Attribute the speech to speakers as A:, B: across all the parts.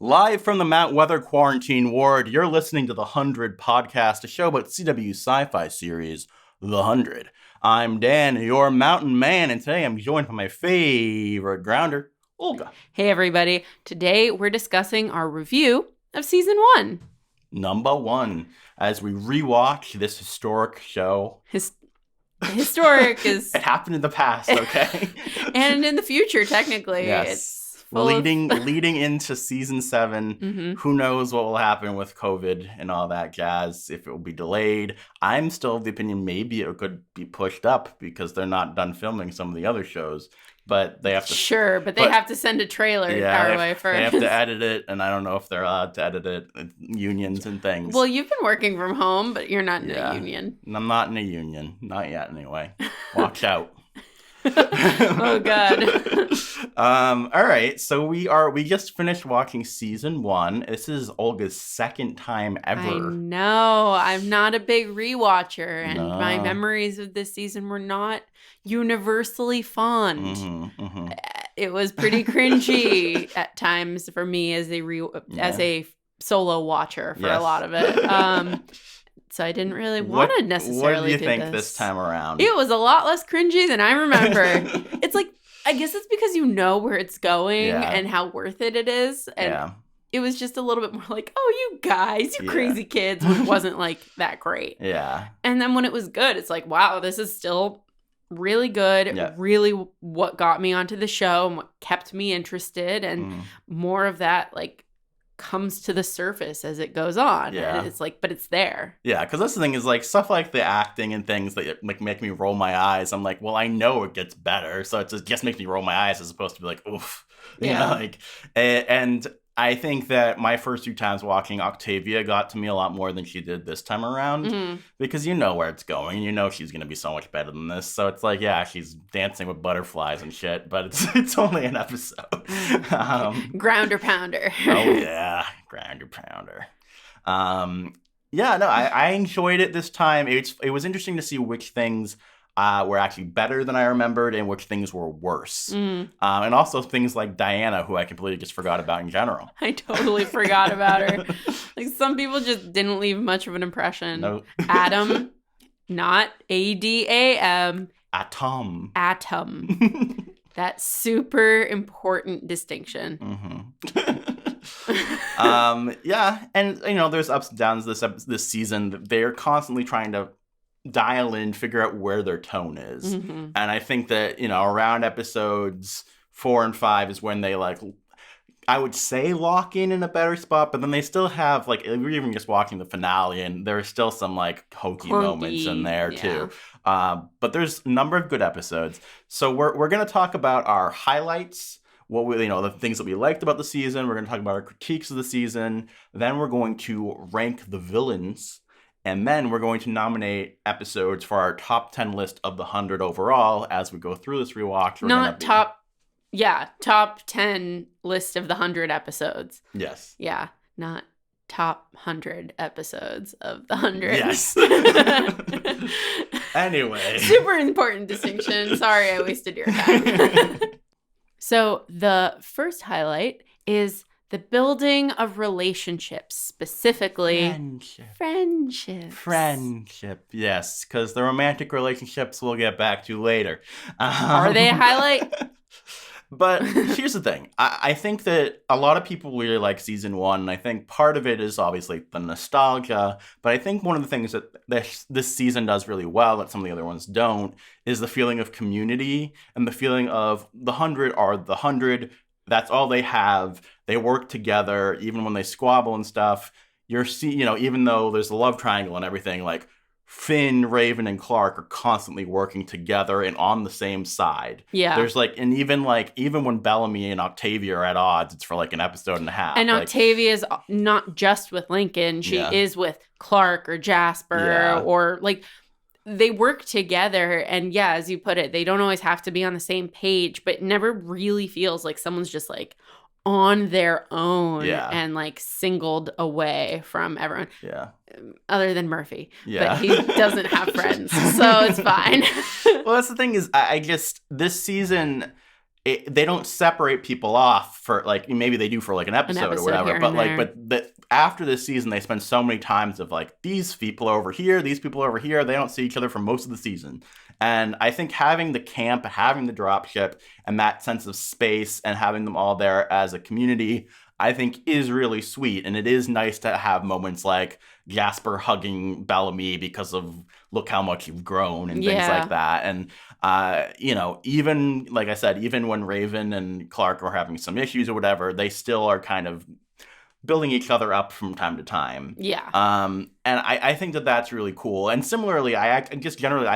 A: Live from the Mount Weather Quarantine Ward, you're listening to The 100 Podcast, a show about CW's sci-fi series, The 100. I'm Dan, your mountain man, and today I'm joined by my favorite grounder, Olga.
B: Hey everybody, today we're discussing our review of Season 1.
A: Number 1, as we rewatch this historic show.
B: Historic is...
A: It happened in the past, okay?
B: And in the future, technically.
A: Yes.
B: It's
A: leading into season 7, Who knows what will happen with COVID and all that jazz, if it will be delayed. I'm still of the opinion maybe it could be pushed up because they're not done filming some of the other shows. But they have to...
B: Sure, but they have to send a trailer our way first.
A: They have to edit it, and I don't know if they're allowed to edit it. Unions and things.
B: Well, you've been working from home, but you're not in a union.
A: I'm not in a union. Not yet, anyway. Watch out.
B: Oh God.
A: All right, so we just finished watching season 1. This is Olga's second time ever.
B: I know. I'm not a big rewatcher, and my memories of this season were not universally fond. It was pretty cringy at times for me as a solo watcher for a lot of it. So I didn't really want to necessarily
A: What do you think this time around?
B: It was a lot less cringy than I remember. It's like, I guess it's because you know where it's going and how worth it is. And it was just a little bit more like, oh, you guys, you crazy kids, which wasn't like that great.
A: Yeah.
B: And then when it was good, it's like, wow, this is still really good. Really what got me onto the show and what kept me interested. And more of that, like, comes to the surface as it goes on. And it's like, but it's there. Yeah,
A: because that's the thing is like stuff like the acting and things that like make me roll my eyes. I'm like, well, I know it gets better, so it just makes me roll my eyes as opposed to be like, oof. You know, like, and I think that my first 2 times watching Octavia got to me a lot more than she did this time around because you know where it's going. You know she's going to be so much better than this. So it's like, yeah, she's dancing with butterflies and shit, but it's only an episode.
B: Grounder pounder.
A: Oh, yeah. Grounder pounder. I enjoyed it this time. It was interesting to see which things were actually better than I remembered and which things were worse. And also things like Diana, who I completely just forgot about in general.
B: I totally forgot about her. Like, some people just didn't leave much of an impression.
A: No.
B: Adam, not A-D-A-M.
A: Atom.
B: That super important distinction.
A: And you know, there's ups and downs this season. They're constantly trying to dial in, figure out where their tone is. And I think that, you know, around episodes 4 and 5 is when they, like, I would say lock in a better spot, but then they still have, like, we're even just watching the finale, and there are still some, like, hokey moments in there, too. But there's a number of good episodes. So we're going to talk about our highlights, the things that we liked about the season. We're going to talk about our critiques of the season. Then we're going to rank the villains. And then we're going to nominate episodes for our top 10 list of the 100 overall as we go through this rewatch.
B: Top 10 list of the 100 episodes.
A: Yes.
B: Yeah, not top 100 episodes of the 100.
A: Yes. Anyway.
B: Super important distinction. Sorry, I wasted your time. So the first highlight is the building of relationships, specifically
A: Friendship, yes, because the romantic relationships we'll get back to later.
B: Are they a highlight?
A: But here's the thing. I think that a lot of people really like season 1, and I think part of it is obviously the nostalgia, but I think one of the things that this season does really well that some of the other ones don't is the feeling of community and the feeling of the 100 are the 100. That's all they have. They work together, even when they squabble and stuff. Even though there's a love triangle and everything, like Finn, Raven, and Clark are constantly working together and on the same side.
B: Yeah.
A: There's even when Bellamy and Octavia are at odds, it's for like an episode and a half.
B: And Octavia's not just with Lincoln. She is with Clark or Jasper or like they work together. And yeah, as you put it, they don't always have to be on the same page, but it never really feels like someone's just like on their own and like singled away from everyone.
A: Yeah.
B: Other than Murphy. Yeah. But he doesn't have friends, so it's fine.
A: Well, that's the thing is, I just, this season, they don't separate people off for like maybe they do for like an episode or whatever, but after this season they spend so many times of like these people are over here, these people are over here, they don't see each other for most of the season. And I think having the camp, having the dropship, and that sense of space, and having them all there as a community, I think is really sweet. And it is nice to have moments like Jasper hugging Bellamy because of look how much you've grown and things like that. And, even, like I said, even when Raven and Clark are having some issues or whatever, they still are kind of building each other up from time to time.
B: Yeah.
A: And I think that that's really cool. And similarly, I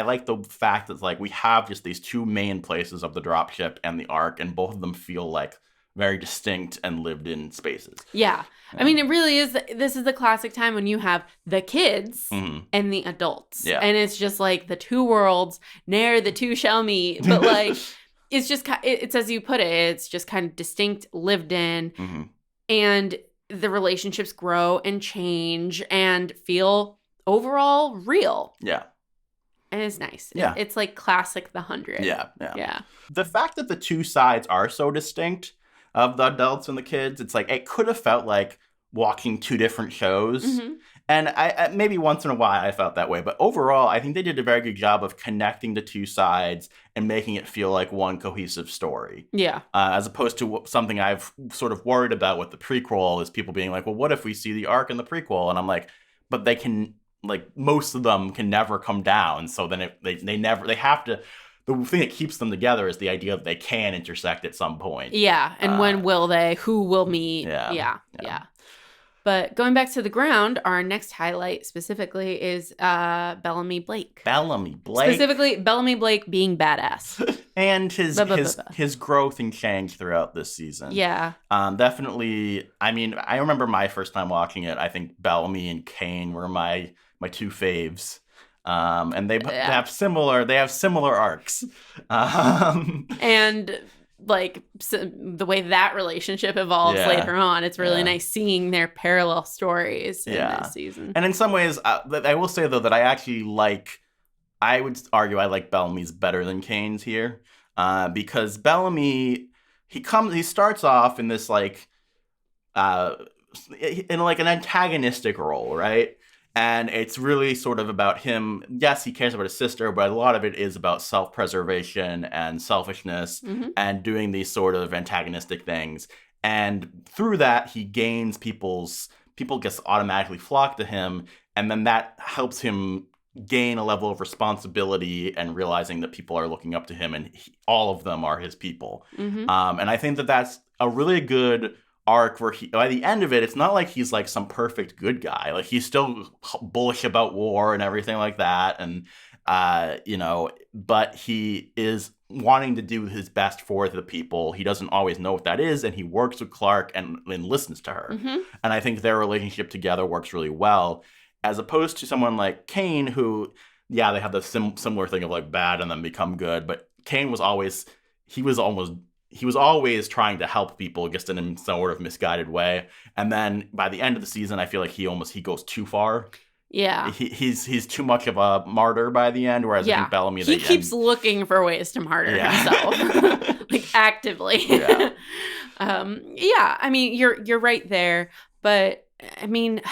A: like the fact that like we have just these two main places of the dropship and the Ark, and both of them feel like very distinct and lived in spaces.
B: Yeah. I mean, it really is. This is the classic time when you have the kids and the adults.
A: Yeah.
B: And it's just like the two worlds, ne'er the two shall meet. But like, it's just, it's as you put it, it's just kind of distinct, lived in. And the relationships grow and change and feel overall real.
A: Yeah.
B: And it's nice.
A: Yeah.
B: It's like classic The 100.
A: Yeah. The fact that the two sides are so distinct of the adults and the kids, it's like it could have felt like watching two different shows. And I maybe once in a while I felt that way. But overall, I think they did a very good job of connecting the two sides and making it feel like one cohesive story.
B: Yeah.
A: As opposed to something I've sort of worried about with the prequel is people being like, well, what if we see the Ark in the prequel? And I'm like, but they can, like, most of them can never come down. So then they have to. The thing that keeps them together is the idea that they can intersect at some point.
B: Yeah. And when will they? Who will meet? Yeah. But going back to the ground, our next highlight specifically is Bellamy Blake. Specifically, Bellamy Blake being badass.
A: And his growth and change throughout this season.
B: Yeah.
A: Definitely. I mean, I remember my first time watching it. I think Bellamy and Kane were my two faves. And they have similar arcs.
B: And like the way that relationship evolves later on, it's really nice seeing their parallel stories in this season.
A: And in some ways, I will say though that I would argue I like Bellamy's better than Kane's here, because Bellamy he starts off in this like in like an antagonistic role, right? And it's really sort of about him. Yes, he cares about his sister, but a lot of it is about self-preservation and selfishness and doing these sort of antagonistic things. And through that, he gains people just automatically flock to him. And then that helps him gain a level of responsibility and realizing that people are looking up to him and all of them are his people. And I think that that's a really good arc where by the end of it, it's not like he's like some perfect good guy. Like he's still bullish about war and everything like that. And, but he is wanting to do his best for the people. He doesn't always know what that is. And he works with Clark and listens to her. And I think their relationship together works really well, as opposed to someone like Kane, who, they have the similar thing of like bad and then become good. But Kane was always trying to help people just in a sort of misguided way. And then by the end of the season, I feel like he goes too far.
B: Yeah.
A: He's too much of a martyr by the end, whereas I think Bellamy...
B: He keeps looking for ways to martyr himself. Like, actively.
A: Yeah.
B: I mean, you're right there. But, I mean,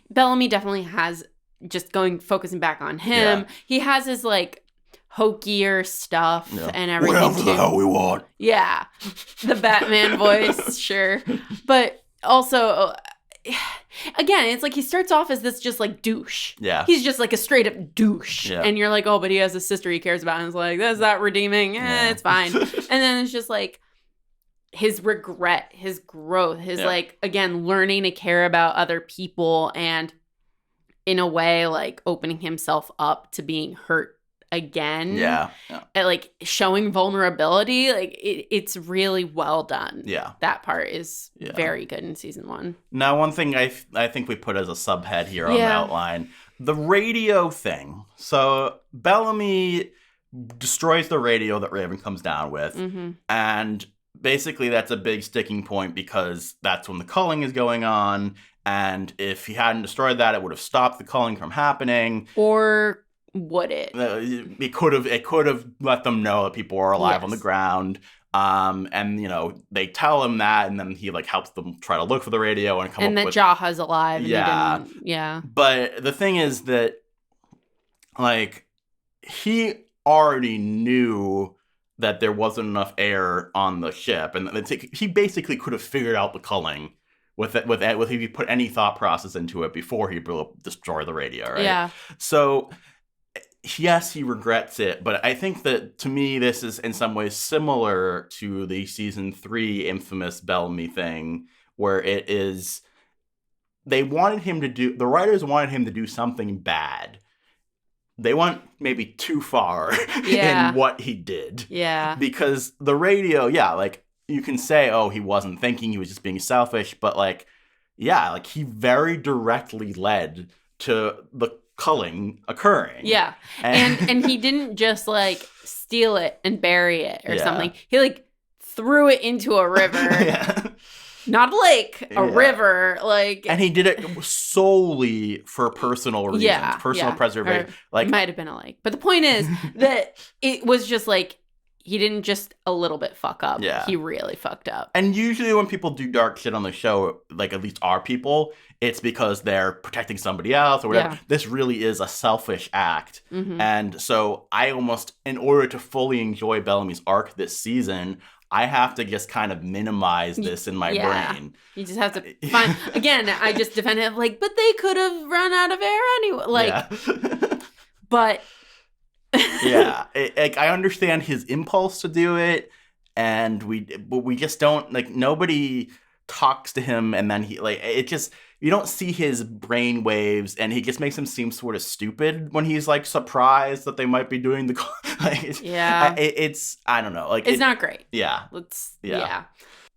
B: Bellamy definitely has, just focusing back on him, he has his, like, hokier stuff and everything.
A: Whatever the hell we want.
B: Yeah. The Batman voice, sure. But also, again, it's like he starts off as this just like douche.
A: Yeah.
B: He's just like a straight up douche. Yeah. And you're like, oh, but he has a sister he cares about. And it's like, that's not redeeming. It's fine. And then it's just like his regret, his growth, his like, again, learning to care about other people and in a way like opening himself up to being hurt again. And like showing vulnerability, like it's really well done. That part is very good in season 1.
A: Now, one thing I think we put as a subhead here on the outline, the radio thing. So Bellamy destroys the radio that Raven comes down with, and basically that's a big sticking point because that's when the culling is going on, and if he hadn't destroyed that, it would have stopped the culling from happening.
B: Or would it?
A: It could have let them know that people are alive on the ground. And, you know, they tell him that, and then he, like, helps them try to look for the radio and come up with...
B: And that Jaha's alive.
A: Yeah.
B: Yeah.
A: But the thing is that, like, he already knew that there wasn't enough air on the ship, and he basically could have figured out the culling with if he put any thought process into it before he destroy the radio, right?
B: Yeah.
A: So, yes, he regrets it, but I think that, to me, this is in some ways similar to the season 3 infamous Bellamy thing, where it is, the writers wanted him to do something bad. They went maybe too far in what he did.
B: Yeah.
A: Because the radio, like, you can say, oh, he wasn't thinking, he was just being selfish, but, like, like, he very directly led to the culling occurring.
B: Yeah. And he didn't just, like, steal it and bury it or something. He, like, threw it into a river. Not a lake, a river, like...
A: And he did it solely for personal reasons, personal preservation.
B: Like, it might have been a lake. But the point is that it was just, like, he didn't just a little bit fuck up. Yeah. He really fucked up.
A: And usually when people do dark shit on the show, like, at least our people, it's because they're protecting somebody else or whatever. Yeah. This really is a selfish act. Mm-hmm. And so I almost, in order to fully enjoy Bellamy's arc this season... I have to just kind of minimize this in my brain.
B: You just have to find... Again, I just defend him, like, but they could have run out of air anyway. Like, but...
A: I understand his impulse to do it, but we just don't... Like, nobody talks to him, and then he... Like, it just... You don't see his brain waves, and he just makes him seem sort of stupid when he's, like, surprised that they might be doing the... Like, it's... I don't know. Like,
B: it's not great.
A: Yeah.
B: Yeah.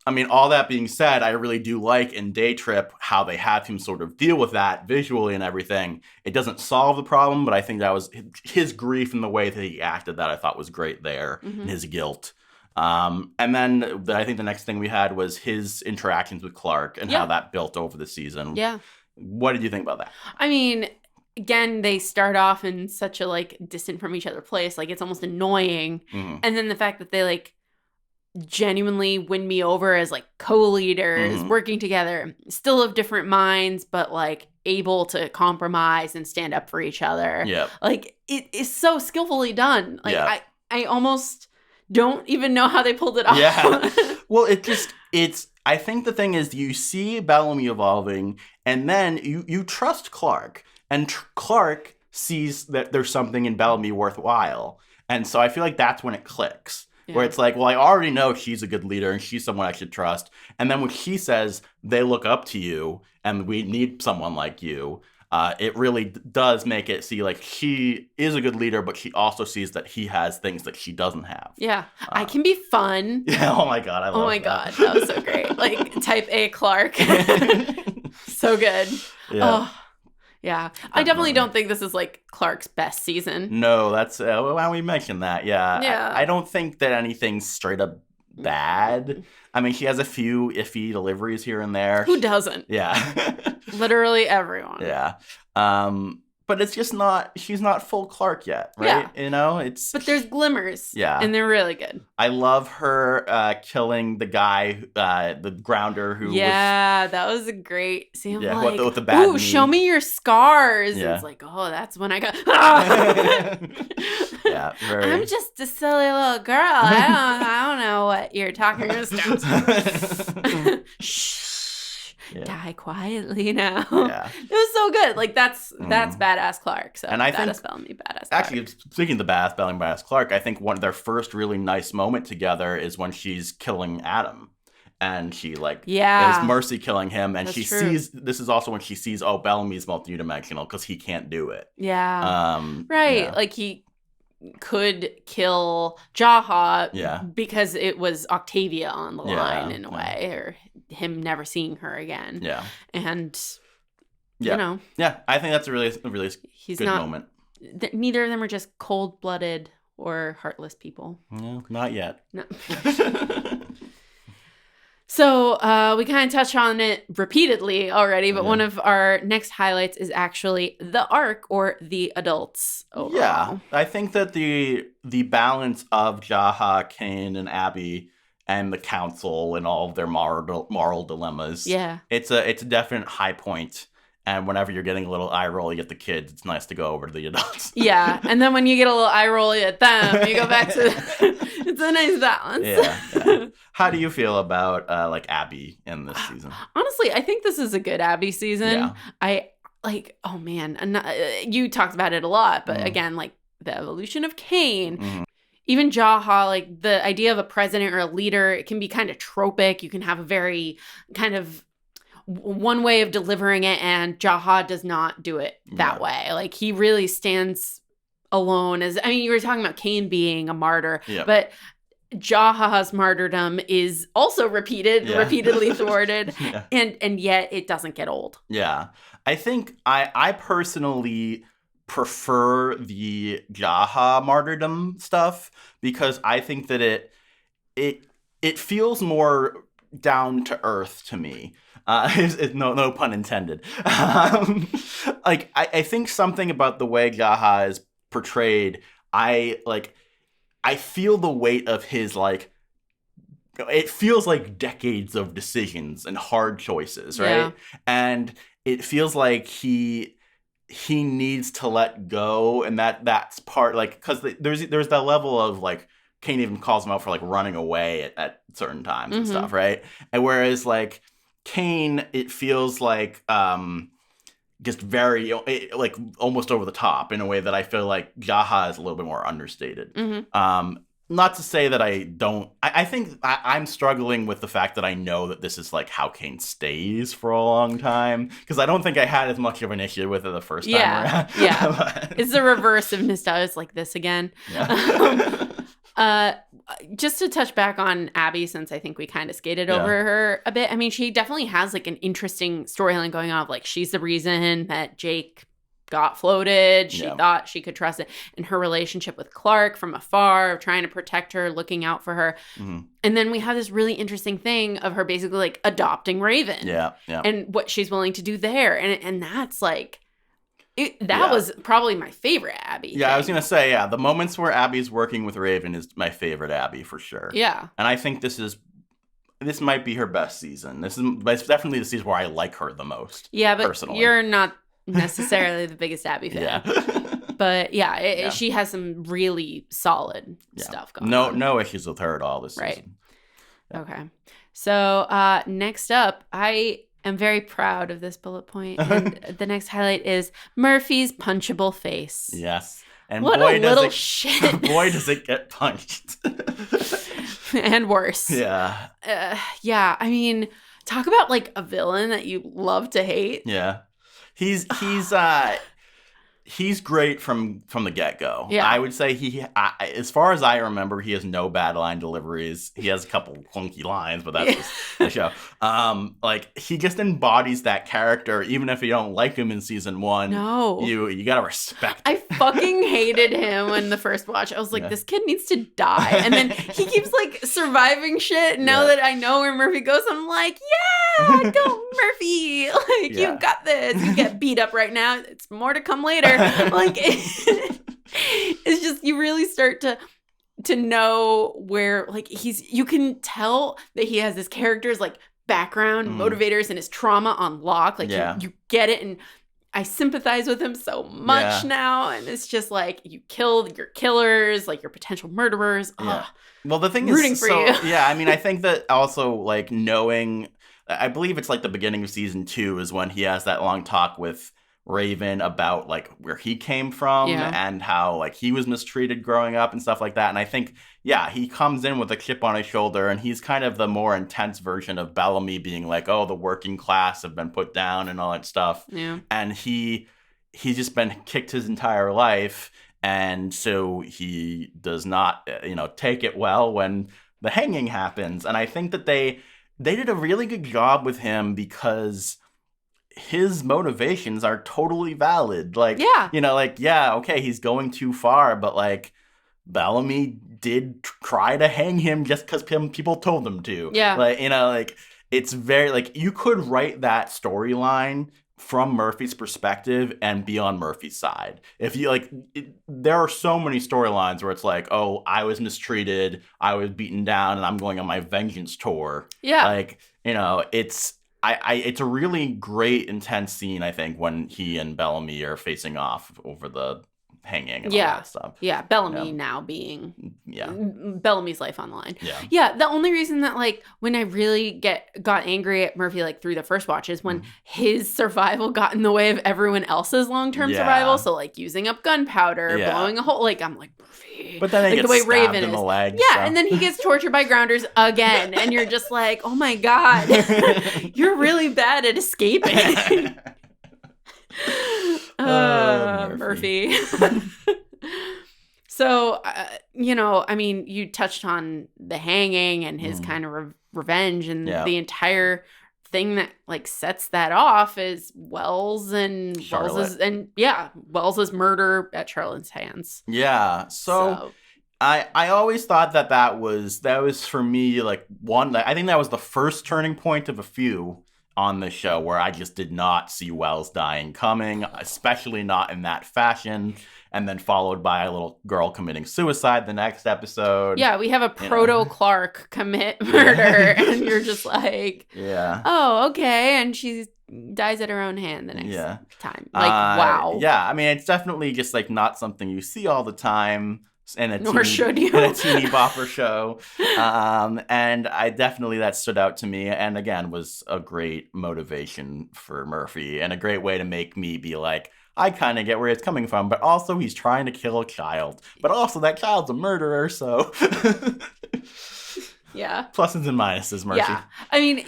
A: I mean, all that being said, I really do like in Day Trip how they have him sort of deal with that visually and everything. It doesn't solve the problem, but I think that was his grief and the way that he acted that I thought was great there, and his guilt. And then I think the next thing we had was his interactions with Clark and how that built over the season.
B: Yeah.
A: What did you think about that?
B: I mean, again, they start off in such a, like, distant from each other place. Like, it's almost annoying. Mm-hmm. And then the fact that they, like, genuinely win me over as, like, co-leaders, working together, still of different minds, but, like, able to compromise and stand up for each other.
A: Yeah.
B: Like, it is so skillfully done. Like, I almost... don't even know how they pulled it off.
A: Yeah. Well, I think the thing is you see Bellamy evolving, and then you trust Clark, and Clark sees that there's something in Bellamy worthwhile. And so I feel like that's when it clicks, where it's like, well, I already know she's a good leader and she's someone I should trust. And then when she says they look up to you and we need someone like you, it really does make it see, like, she is a good leader, but she also sees that he has things that she doesn't have.
B: Yeah. I can be fun.
A: Yeah. Oh, my God. I love that.
B: Oh, my God. That was so great. Like, type A Clark. So good. Yeah. Oh, yeah. I definitely don't think this is, like, Clark's best season.
A: No, that's... well, we mentioned that. Yeah. I don't think that anything's straight up bad. I mean, she has a few iffy deliveries here and there.
B: Who doesn't?
A: Yeah.
B: Literally everyone.
A: Yeah. But it's just not, she's not full Clark yet, right?
B: Yeah.
A: You know,
B: but there's glimmers. Yeah. And they're really good.
A: I love her killing the guy, the grounder who
B: that was a great scene.
A: Yeah,
B: like,
A: with the bad knee.
B: Show me your scars. Yeah. It's like, oh, that's when I got...
A: Yeah, very...
B: I'm just a silly little girl. I don't know what you're talking about. Shh. Yeah. Die quietly now. Yeah. It was so good. Like, that's badass Clark. So, and I think Bellamy, badass Clark.
A: Actually, speaking of the Bellamy, badass Clark, I think one of their first really nice moment together is when she's killing Adam. And she, like, is Mercy killing him. And she sees, this is also when she sees, oh, Bellamy's multidimensional because he can't do it.
B: Yeah. Right. Yeah. Like, he could kill Jaha because it was Octavia on the line in a way, or him never seeing her again. Yeah. And, you know.
A: Yeah, I think that's a really good moment.
B: Neither of them are just cold-blooded or heartless people.
A: No, not yet.
B: No. So we kind of touched on it repeatedly already, but one of our next highlights is actually the arc, or the adults overall.
A: Yeah, I think that the balance of Jaha, Kane, and Abby and the council and all of their moral dilemmas.
B: Yeah.
A: It's a definite high point. And whenever you're getting a little eye roll at the kids, it's nice to go over to the adults.
B: Yeah. And then when you get a little eye roll at them, you go back to it's a nice balance.
A: Yeah. How do you feel about like Abby in this season?
B: Honestly, I think this is a good Abby season.
A: Yeah.
B: I like, oh man, you talked about it a lot, but again, like the evolution of Kane. Even Jaha, like the idea of a president or a leader, it can be kind of tropic. You can have a very kind of one way of delivering it, and Jaha does not do it that way. Like he really stands alone. You were talking about Kane being a martyr, but Jaha's martyrdom is also repeatedly thwarted, and yet it doesn't get old. Yeah,
A: I think I personally prefer the Jaha martyrdom stuff because I think that it feels more down to earth to me. No pun intended. Like I think something about the way Jaha is portrayed, I feel the weight of his like. It feels like decades of decisions and hard choices, right? Yeah. And it feels like he needs to let go, and that's part like because there's that level of like Kane even calls him out for like running away at certain times and stuff, right? And whereas like Kane, it feels like just very like almost over the top in a way that I feel like Jaha is a little bit more understated. Not to say that I don't. I think I'm struggling with the fact that I know that this is like how Kane stays for a long time because I don't think I had as much of an issue with it the first time around.
B: Yeah, it's the reverse of nostalgia. It's like this again. Yeah. Just to touch back on Abby, since I think we kind of skated over her a bit. I mean, she definitely has like an interesting storyline going on. Like she's the reason that Jake got floated. She thought she could trust it. And her relationship with Clark from afar, trying to protect her, looking out for her. And then we have this really interesting thing of her basically like adopting Raven. Yeah. And what she's willing to do there. And that's like, that was probably my favorite Abby.
A: Yeah, thing. I was going to say, the moments where Abby's working with Raven is my favorite Abby for sure. Yeah. And I think this might be her best season. It's definitely the season where I like her the most. Yeah, but personally.
B: You're not necessarily the biggest Abby fan. Yeah. But she has some really solid stuff going on.
A: No issues with her at all this season.
B: Yeah. Okay. So next up, I am very proud of this bullet point. And the next highlight is Murphy's punchable face.
A: Yes. And
B: what a little shit.
A: Boy, does it get punched.
B: And worse.
A: Yeah.
B: I mean, talk about like a villain that you love to hate.
A: Yeah. He's great from the get-go. Yeah. I would say as far as I remember, he has no bad line deliveries. He has a couple clunky lines, but that's just the show. Like he just embodies that character, even if you don't like him in season 1. No, you gotta respect.
B: I fucking hated him in the first watch. I was like, this kid needs to die, and then he keeps like surviving shit. And now that I know where Murphy goes, I'm like, go Murphy! Like you got this. You get beat up right now. It's more to come later. Like it's just you really start to know where like you can tell that he has his character's like background motivators and his trauma on lock. Like you get it, and I sympathize with him so much now. And it's just like you kill your killers, like your potential murderers.
A: Yeah. Well, the thing
B: rooting
A: is,
B: for you.
A: Yeah, I mean, I think that also like knowing. I believe it's like the beginning of season 2 is when he has that long talk with Raven about like where he came from and how like he was mistreated growing up and stuff like that. And I think, he comes in with a chip on his shoulder, and he's kind of the more intense version of Bellamy being like, oh, the working class have been put down and all that stuff. Yeah. And he's just been kicked his entire life. And so he does not, take it well when the hanging happens. And I think that they did a really good job with him because his motivations are totally valid. Like, okay, he's going too far, but like Bellamy did try to hang him just because people told him to. Yeah. Like, it's very like you could write that storyline from Murphy's perspective and be on Murphy's side. If you there are so many storylines where it's like, oh, I was mistreated, I was beaten down, and I'm going on my vengeance tour.
B: Yeah.
A: It's it's a really great, intense scene, I think, when he and Bellamy are facing off over the hanging and all that stuff.
B: Yeah, Bellamy now being Bellamy's life on the line.
A: Yeah.
B: Yeah, the only reason that when I really got angry at Murphy through the first watch is when his survival got in the way of everyone else's long-term survival. So using up gunpowder, blowing a hole. I'm like, Murphy.
A: But then he gets
B: the way
A: stabbed
B: Raven
A: in the
B: is.
A: leg.
B: Yeah,
A: so.
B: and then he gets tortured by grounders again. And you're just like, oh my God, you're really bad at escaping. Murphy. So, you touched on the hanging and his kind of revenge, and the entire thing that sets that off is Wells's murder at Charlotte's hands.
A: Yeah. So I always thought that was for me one. I think that was the first turning point of a few on the show where I just did not see Wells dying coming, especially not in that fashion, and then followed by a little girl committing suicide the next episode.
B: Yeah, we have a proto-Clark commit murder, and you're just like, oh, okay, and she dies at her own hand the next time. Wow. Yeah,
A: I mean, it's definitely just not something you see all the time.
B: Nor should you.
A: In a teeny bopper show. And that stood out to me, and again was a great motivation for Murphy and a great way to make me be like, I kind of get where it's coming from, but also he's trying to kill a child, but also that child's a murderer, so
B: yeah,
A: pluses and minuses, Murphy.
B: Yeah, I mean,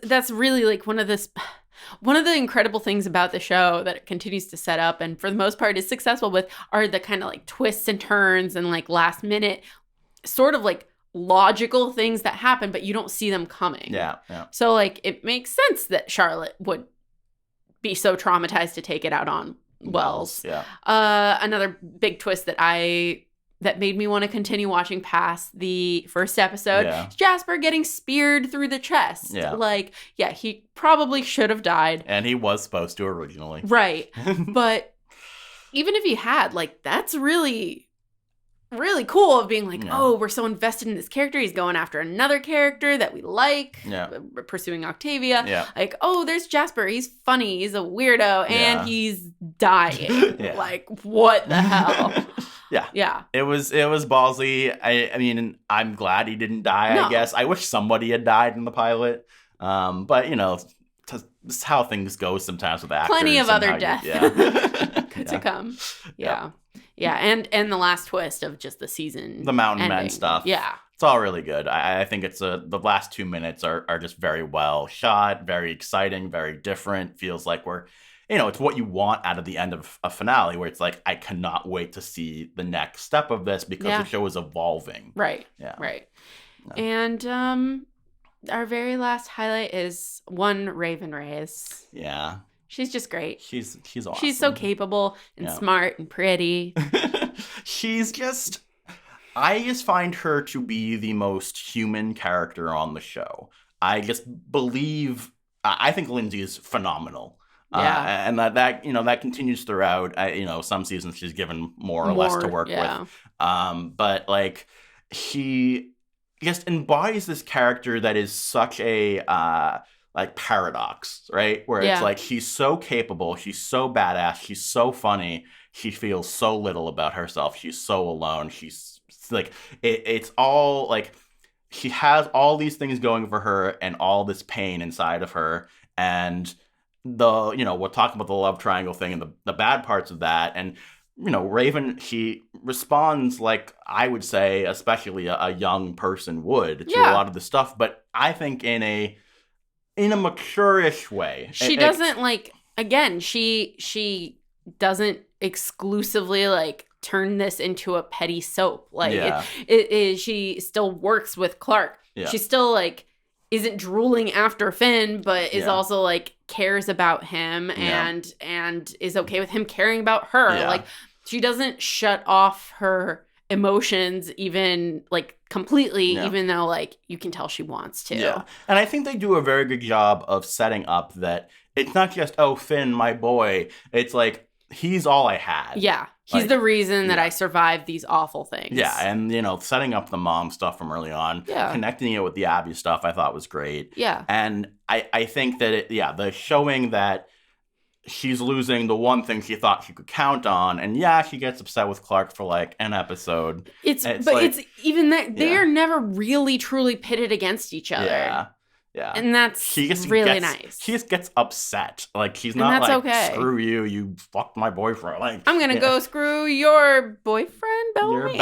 B: that's really one of the incredible things about the show that it continues to set up, and for the most part is successful with, are the kind of twists and turns and last minute sort of logical things that happen, but you don't see them coming.
A: Yeah.
B: So it makes sense that Charlotte would be so traumatized to take it out on Wells.
A: Yeah.
B: Another big twist that made me want to continue watching past the first episode is Jasper getting speared through the chest.
A: Yeah.
B: He probably should have died.
A: And he was supposed to originally.
B: Right. But even if he had, that's really, really cool of being oh, we're so invested in this character. He's going after another character that we like.
A: Yeah.
B: Pursuing Octavia.
A: Yeah.
B: Oh, there's Jasper. He's funny. He's a weirdo. And he's dying. What the hell?
A: Yeah. It was ballsy. I mean, I'm glad he didn't die, I guess. I wish somebody had died in the pilot. But, this is how things go sometimes with actors.
B: Plenty of other death to come. Yeah. Yeah, and the last twist of just the season.
A: The Mountain Men stuff.
B: Yeah.
A: It's all really good. I think the last 2 minutes are just very well shot, very exciting, very different. Feels like we're, it's what you want out of the end of a finale, where it's I cannot wait to see the next step of this because the show is evolving.
B: Right.
A: Yeah.
B: Right. Yeah. And our very last highlight is one Raven Reyes.
A: Yeah.
B: She's just great.
A: She's awesome.
B: She's so capable and smart and pretty.
A: I just find her to be the most human character on the show. I just believe, I think Lindsay is phenomenal.
B: Yeah.
A: And that continues throughout. Some seasons she's given more or less to work with. But she just embodies this character that is such a paradox, right? Where it's she's so capable, she's so badass, she's so funny, she feels so little about herself, she's so alone, she's it's all she has all these things going for her and all this pain inside of her, and we're talking about the love triangle thing and the bad parts of that, and Raven, she responds I would say, especially a young person would, to a lot of the stuff, but I think in a mature-ish way.
B: She doesn't she doesn't exclusively turn this into a petty soap. She still works with Clark.
A: Yeah.
B: She still isn't drooling after Finn, but is also cares about him and is okay with him caring about her.
A: Yeah.
B: She doesn't shut off her emotions even completely, even though you can tell she wants to.
A: Yeah. And I think they do a very good job of setting up that it's not just, oh, Finn, my boy. It's like, he's all I had.
B: Yeah. He's
A: like,
B: the reason that I survived these awful things.
A: Yeah, and, setting up the mom stuff from early on, connecting it with the Abby stuff I thought was great.
B: Yeah.
A: And I think that, the showing that she's losing the one thing she thought she could count on, and she gets upset with Clark for, like, an episode.
B: It's even that they are never really, truly pitted against each other.
A: Yeah. Yeah.
B: And that's really nice.
A: She just gets upset. Like, she's not like,
B: okay.
A: Screw you, you fucked my boyfriend. Like,
B: I'm going to go screw your boyfriend, Bellamy?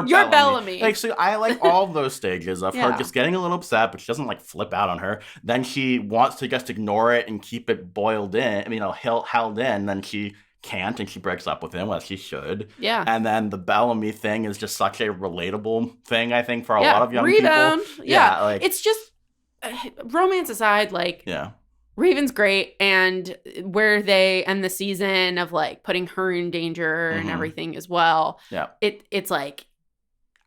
A: You're
B: Bellamy.
A: Like, so I like all of those stages of her just getting a little upset, but she doesn't, like, flip out on her. Then she wants to just ignore it and keep it boiled in, held in. Then she can't, and she breaks up with him, as she should.
B: Yeah.
A: And then the Bellamy thing is just such a relatable thing, I think, for a lot of young
B: Rebound.
A: people.
B: Yeah. Like, it's just... romance aside, like, Raven's great, and where they end the season of, like, putting her in danger and everything as well.
A: Yeah.
B: It's like,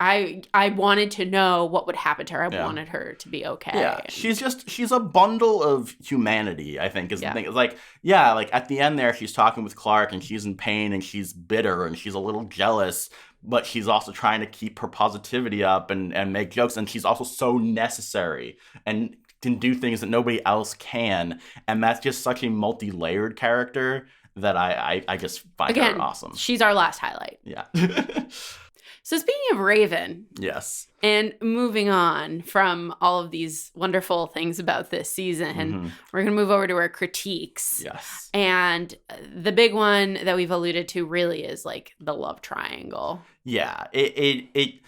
B: I wanted to know what would happen to her. I wanted her to be okay.
A: Yeah. She's a bundle of humanity, I think, is the thing. It's like, like, at the end there, she's talking with Clark, and she's in pain, and she's bitter, and she's a little jealous, but she's also trying to keep her positivity up and make jokes. And she's also so necessary and can do things that nobody else can. And that's just such a multi-layered character that I just find her awesome.
B: She's our last highlight.
A: Yeah.
B: So speaking of Raven.
A: Yes.
B: And moving on from all of these wonderful things about this season, we're going to move over to our critiques.
A: Yes.
B: And the big one that we've alluded to really is, like, the love triangle.
A: Yeah. It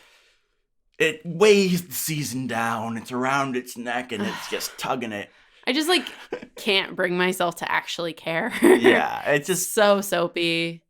A: weighs the season down. It's around its neck, and it's just tugging it.
B: I just, like, can't bring myself to actually care.
A: Yeah. It's just
B: so soapy.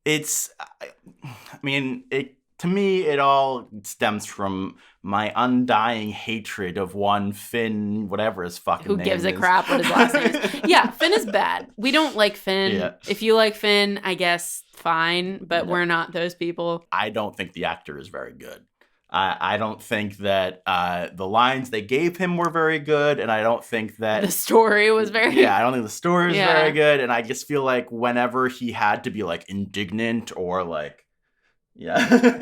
A: To me, it all stems from my undying hatred of one Finn, whatever his fucking name is.
B: Who gives a crap what his last name is. Yeah, Finn is bad. We don't like Finn. Yeah. If you like Finn, I guess fine, but we're not those people.
A: I don't think the actor is very good. I don't think that the lines they gave him were very good, and I don't think that...
B: The story was very...
A: Yeah, I don't think the story was very good, and I just feel like whenever he had to be, like, indignant or, like... Yeah.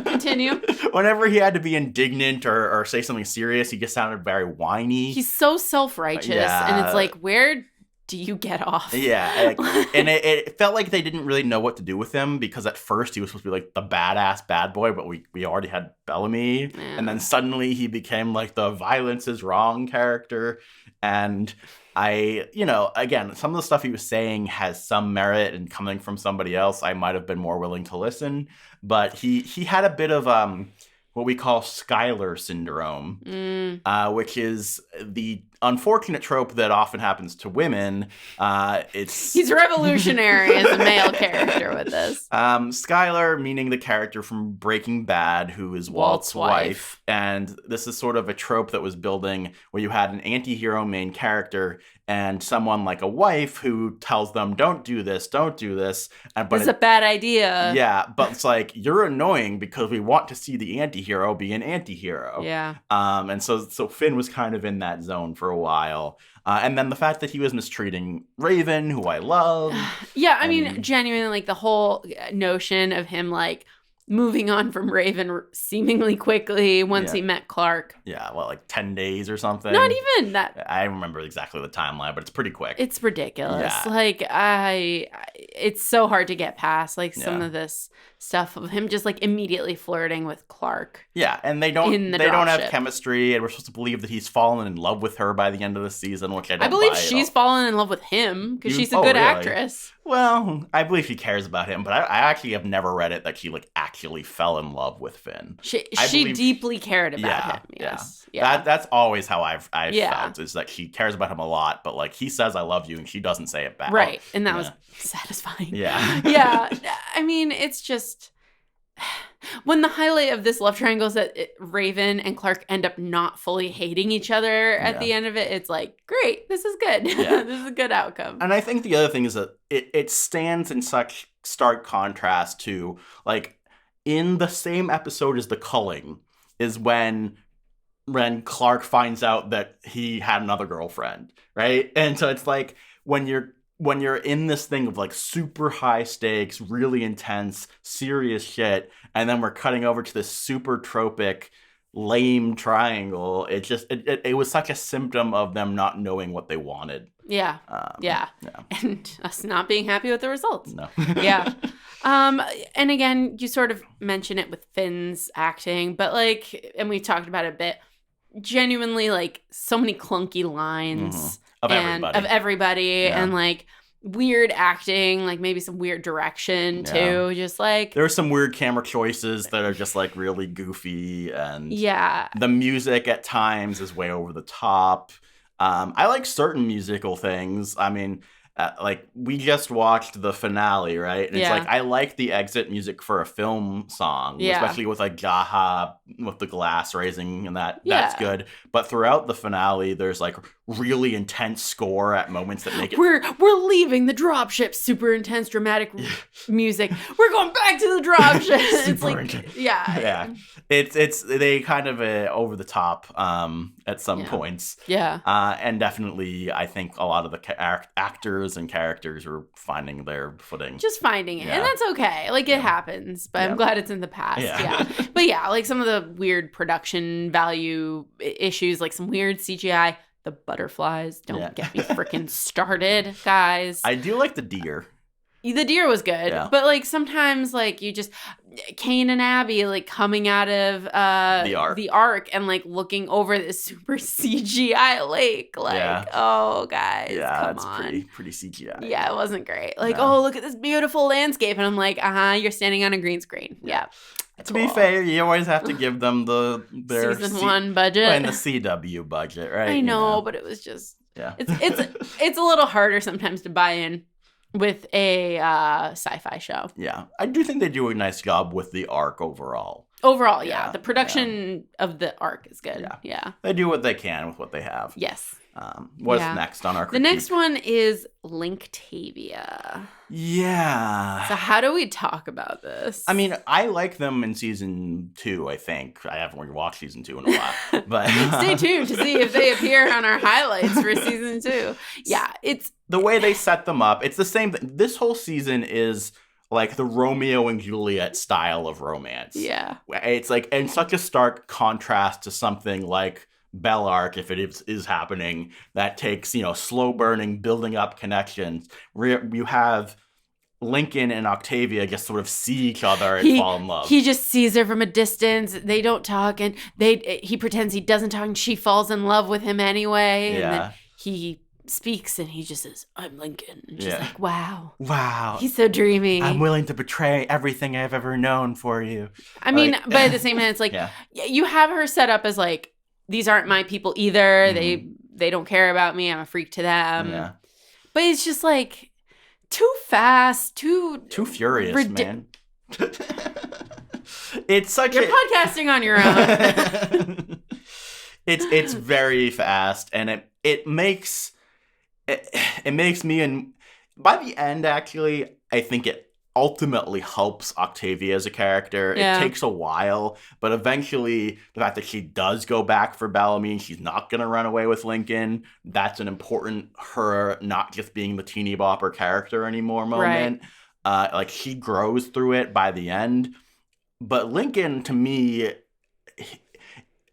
B: Continue.
A: Whenever he had to be indignant or say something serious, he just sounded very whiny.
B: He's so self-righteous, and it's like, where do you get off?
A: Yeah, and it felt like they didn't really know what to do with him, because at first he was supposed to be, like, the badass bad boy, but we already had Bellamy, and then suddenly he became, like, the violence is wrong character, and... again, some of the stuff he was saying has some merit, and coming from somebody else, I might have been more willing to listen. But he had a bit of what we call Skylar syndrome, which is the unfortunate trope that often happens to women.
B: He's revolutionary as a male character with this.
A: Skylar, meaning the character from Breaking Bad, who is Walt's wife. And this is sort of a trope that was building where you had an anti-hero main character and someone like a wife who tells them, don't do this. But
B: it's a bad idea.
A: Yeah, but it's like, you're annoying because we want to see the anti-hero be an anti-hero.
B: Yeah.
A: And so Finn was kind of in that zone for a while. And then the fact that he was mistreating Raven, who I love.
B: Yeah, I mean, genuinely, like, the whole notion of him, like, moving on from Raven seemingly quickly once he met Clark.
A: Yeah, well, like 10 days or something.
B: Not even that.
A: I remember exactly the timeline, but it's pretty quick.
B: It's ridiculous. Yeah. Like, it's so hard to get past, like, some of this stuff of him just, like, immediately flirting with Clark.
A: Yeah, and they don't have chemistry, and we're supposed to believe that he's fallen in love with her by the end of the season, which I
B: believe she's fallen in love with him because she's a good actress.
A: Well, I believe she cares about him, but I actually have never read it that she, like, actually fell in love with Finn.
B: She deeply cared about him. Yes.
A: Yeah. That's always how I've felt, is that she cares about him a lot, but, like, he says I love you and she doesn't say it back.
B: Right. And that was satisfying.
A: Yeah.
B: Yeah. I mean, it's just when the highlight of this love triangle is that Raven and Clark end up not fully hating each other at the end of it, it's like, great, this is good. Yeah. This is a good outcome.
A: And I think the other thing is that it stands in such stark contrast to, like, in the same episode as The Culling is when Clark finds out that he had another girlfriend, right? And so it's like, when you're when you're in this thing of like super high stakes, really intense, serious shit, and then we're cutting over to this super tropic, lame triangle, it was such a symptom of them not knowing what they wanted.
B: Yeah. And us not being happy with the results.
A: No.
B: Yeah. And again, you sort of mention it with Finn's acting, but like, and we talked about it a bit, genuinely like so many clunky lines
A: of everybody,
B: and like weird acting, like maybe some weird direction too. Just like
A: there are some weird camera choices that are just like really goofy, and the music at times is way over the top. I like certain musical things. I mean, like we just watched the finale, right? And it's like I like the exit music for a film song, especially with like Jaha with the glass raising and that's good. But throughout the finale, there's like really intense score at moments that make it.
B: We're leaving the dropship. Super intense, dramatic music. We're going back to the dropship. It's like intense. Yeah.
A: It's they kind of over the top at some points.
B: Yeah.
A: And definitely, I think a lot of the actors and characters are finding their footing.
B: Just finding it. And that's okay. Like, it happens. But I'm glad it's in the past. Yeah. But yeah, like some of the weird production value issues, like some weird CGI. The butterflies. Don't get me freaking started, guys.
A: I do like the deer.
B: The deer was good. But like sometimes like you just Kane and Abby like coming out of the ark and like looking over this super CGI lake. Like, oh guys, come on.
A: Pretty CGI.
B: Yeah, it wasn't great. Like, oh, look at this beautiful landscape. And I'm like, you're standing on a green screen. Yeah.
A: To be fair, you always have to give them their
B: season 1 budget
A: and the CW budget, right?
B: I know, but it was just it's a little harder sometimes to buy in with a sci-fi show.
A: Yeah, I do think they do a nice job with the arc overall.
B: Overall, the production of the arc is good. Yeah,
A: they do what they can with what they have.
B: Yes.
A: What's next on our critique?
B: The next one is Linktavia.
A: Yeah.
B: So how do we talk about this?
A: I mean, I like them in season 2, I think. I haven't rewatched season 2 in a while. But
B: stay tuned to see if they appear on our highlights for season 2. Yeah, it's...
A: The way they set them up, it's the same thing. This whole season is like the Romeo and Juliet style of romance.
B: Yeah.
A: It's like in such a stark contrast to something like Bellark, if it is happening, that takes, slow burning, building up connections. Where you have Lincoln and Octavia just sort of see each other and fall in love.
B: He just sees her from a distance. They don't talk, and he pretends he doesn't talk, and she falls in love with him anyway. And then he speaks, and he just says, "I'm Lincoln." And she's like, "Wow, he's so dreamy.
A: I'm willing to betray everything I've ever known for you."
B: I mean, but at the same time, it's like you have her set up as like, these aren't my people either. They don't care about me. I'm a freak to them. Yeah. But it's just like too fast, too
A: furious, man. It's such
B: You're podcasting on your own.
A: It's very fast, and it makes me, and by the end, actually, I think it ultimately helps Octavia as a character. It takes a while, but eventually the fact that she does go back for Bellamy, she's not going to run away with Lincoln, that's an important, her not just being the teeny bopper character anymore moment. Right. Like, she grows through it by the end. But Lincoln, to me,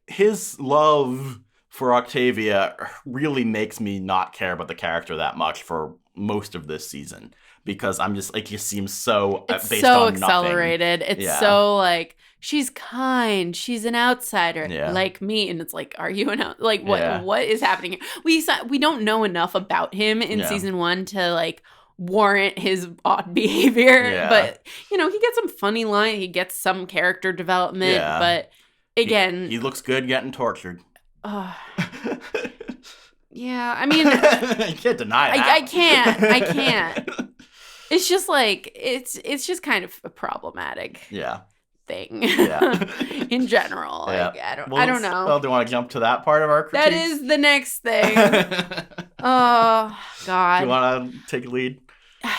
A: his love for Octavia really makes me not care about the character that much for most of this season. Because I'm just like, he seems so based on
B: accelerated.
A: Nothing.
B: It's so like, she's kind, she's an outsider, like me, and it's like, are you what is happening here? We don't know enough about him in season 1 to like warrant his odd behavior. But he gets some funny line, he gets some character development. But again,
A: he looks good getting tortured.
B: Yeah, I mean,
A: you can't deny that.
B: I can't. It's just like it's just kind of a problematic thing in general. Like, I don't know.
A: Well, do you want to jump to that part of our critique?
B: That is the next thing. Oh God.
A: Do you want to take a lead?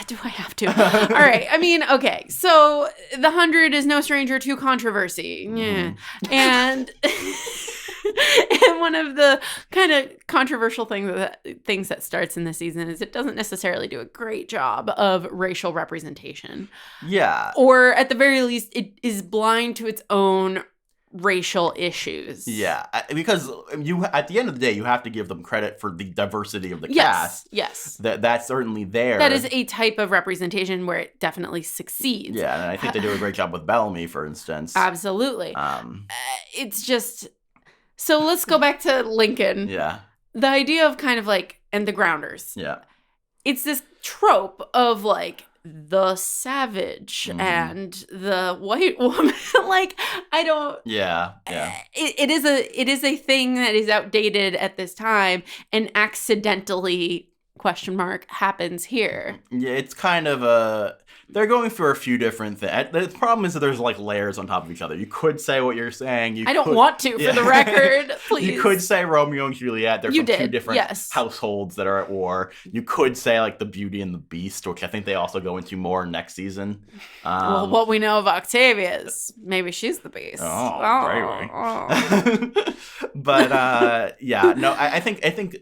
B: Do I have to? All right. I mean, okay. So the 100 is no stranger to controversy. Yeah. And And one of the kind of controversial things that starts in the season is it doesn't necessarily do a great job of racial representation.
A: Yeah.
B: Or at the very least, it is blind to its own racial issues.
A: Yeah, because at the end of the day, you have to give them credit for the diversity of the cast.
B: Yes.
A: That's certainly there.
B: That is a type of representation where it definitely succeeds.
A: Yeah, and I think they do a great job with Bellamy, for instance.
B: Absolutely. It's just... So let's go back to Lincoln.
A: Yeah.
B: The idea of kind of like, and the Grounders.
A: Yeah.
B: It's this trope of like, the savage and the white woman. Like, I don't...
A: Yeah.
B: It is a thing that is outdated at this time and accidentally, happens here.
A: Yeah, it's kind of they're going through a few different things. The problem is that there's like layers on top of each other. You could say what you're saying.
B: I don't want to, for the record, please.
A: You could say Romeo and Juliet. They're from two different households that are at war. You could say like the Beauty and the Beast, which I think they also go into more next season.
B: Well, what we know of Octavia is maybe she's the Beast.
A: But I think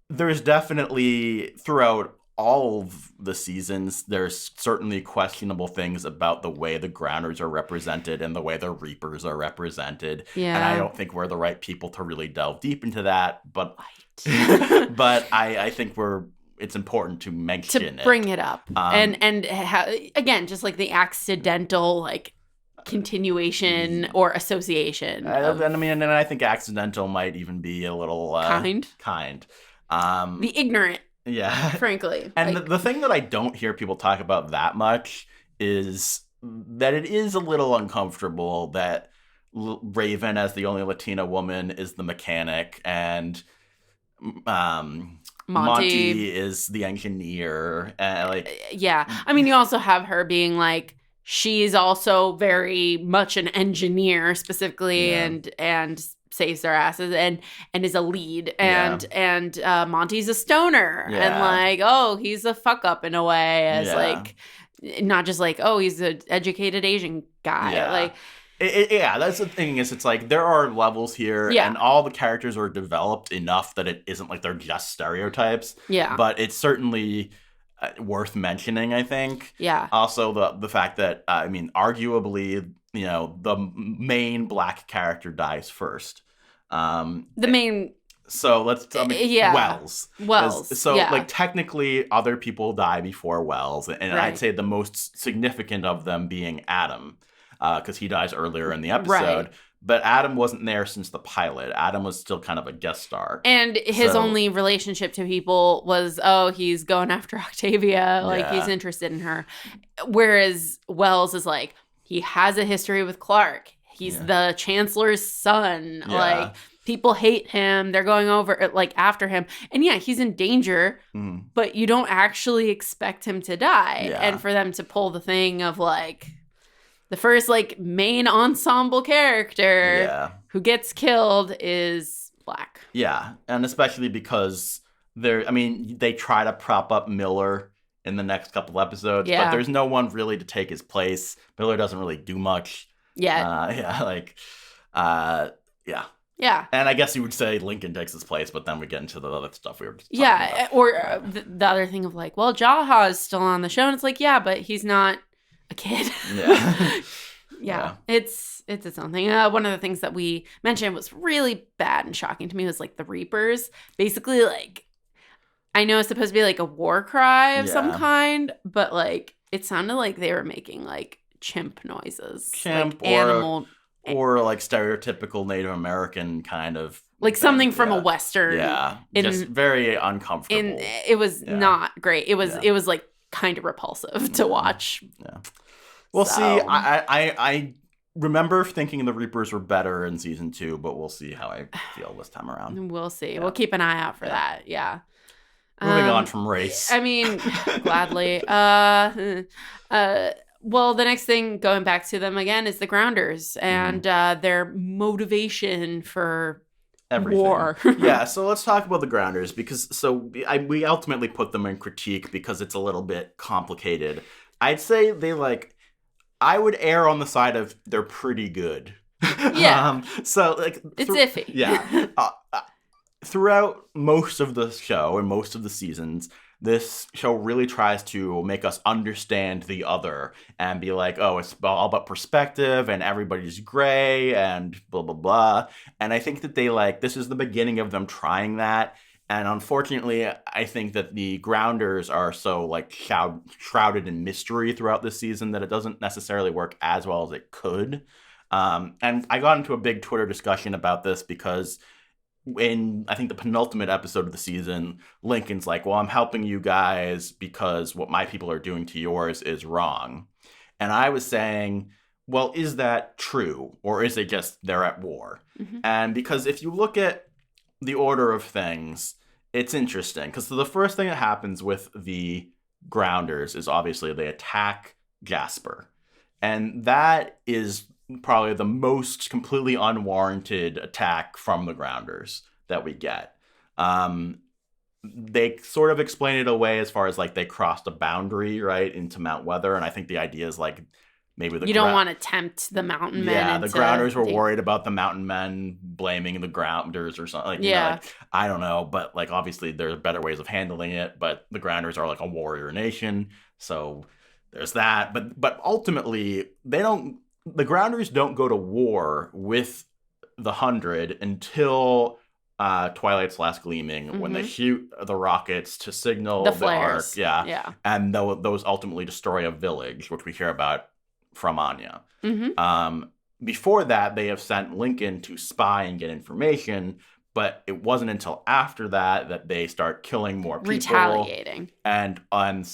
A: there's definitely throughout all of the seasons, there's certainly questionable things about the way the Grounders are represented and the way the Reapers are represented. Yeah. And I don't think we're the right people to really delve deep into that. But but I think it's important to mention it.
B: To bring it up. Again, just like the accidental like continuation or association.
A: And I think accidental might even be a little kind.
B: The ignorant.
A: Yeah.
B: Frankly.
A: And the thing that I don't hear people talk about that much is that it is a little uncomfortable that Raven, as the only Latina woman, is the mechanic, and Monty is the engineer.
B: Yeah. I mean, you also have her being like, she's also very much an engineer specifically, and saves their asses and is a lead, and Monty's a stoner, and like, oh, he's a fuck up in a way, as like, not just like, oh, he's an educated Asian guy. Like,
A: that's the thing, is it's like there are levels here, and all the characters are developed enough that it isn't like they're just stereotypes. But it's certainly worth mentioning, I think. Also the fact that arguably, the main black character dies first. So Wells. So like technically other people die before Wells, and I'd say the most significant of them being Adam, because he dies earlier in the episode. But Adam wasn't there since the pilot. Adam was still kind of a guest star. And
B: his only relationship to people was, he's going after Octavia. Like, he's interested in her. Whereas Wells is like, he has a history with Clark. He's the Chancellor's son. Like, people hate him. They're going over, like, after him. And he's in danger, but you don't actually expect him to die. And for them to pull the thing of, like, the first, like, main ensemble character who gets killed is black.
A: Yeah, and especially because they try to prop up Miller in the next couple episodes, but there's no one really to take his place. Miller doesn't really do much. Yeah. And I guess you would say Lincoln takes his place, but then we get into the other stuff we were just talking about.
B: Or the other thing of like, well, Jaha is still on the show, and it's like, but he's not a kid. It's its own thing. One of the things that we mentioned was really bad and shocking to me was like the Reapers. Basically, like, I know it's supposed to be like a war cry of some kind, but like it sounded like they were making like chimp noises,
A: like animal, or like stereotypical Native American kind of,
B: like something from a Western.
A: Just very uncomfortable.
B: It was not great. It was like kind of repulsive to watch.
A: We'll see. I remember thinking the Reapers were better in season 2, but we'll see how I feel this time around.
B: We'll see. We'll keep an eye out for that.
A: Moving on from race.
B: I mean, gladly. Well, the next thing, going back to them again, is the Grounders and their motivation for everything. War.
A: So let's talk about the Grounders, because we ultimately put them in critique because it's a little bit complicated. I'd say I would err on the side of they're pretty good.
B: Yeah.
A: So like
B: it's iffy.
A: Yeah. Throughout most of the show and most of the seasons, this show really tries to make us understand the other and be like, oh, it's all about perspective and everybody's gray and blah, blah, blah. And I think that this is the beginning of them trying that. And unfortunately, I think that the Grounders are so like shrouded in mystery throughout this season that it doesn't necessarily work as well as it could. And I got into a big Twitter discussion about this because in, I think, the penultimate episode of the season, Lincoln's like, well, I'm helping you guys because what my people are doing to yours is wrong. And I was saying, well, is that true? Or is it just they're at war? Mm-hmm. And because if you look at the order of things, it's interesting. Because the first thing that happens with the Grounders is obviously they attack Jasper. And that is probably the most completely unwarranted attack from the Grounders that we get. They sort of explain it away as far as like they crossed a boundary, right, into Mount Weather, and I think the idea is like maybe
B: you don't want to tempt the Mountain Men.
A: Yeah, the Grounders were worried about the Mountain Men blaming the Grounders or something. Like,
B: yeah,
A: like, I don't know, but like obviously there's better ways of handling it. But the Grounders are like a warrior nation, so there's that. But ultimately the Grounders don't go to war with the 100 until Twilight's Last Gleaming, mm-hmm. when they shoot the rockets to signal the arc. Yeah. And those ultimately destroy a village, which we hear about from Anya. Mm-hmm. Before that, they have sent Lincoln to spy and get information, but it wasn't until after that they start killing more people.
B: Retaliating.
A: And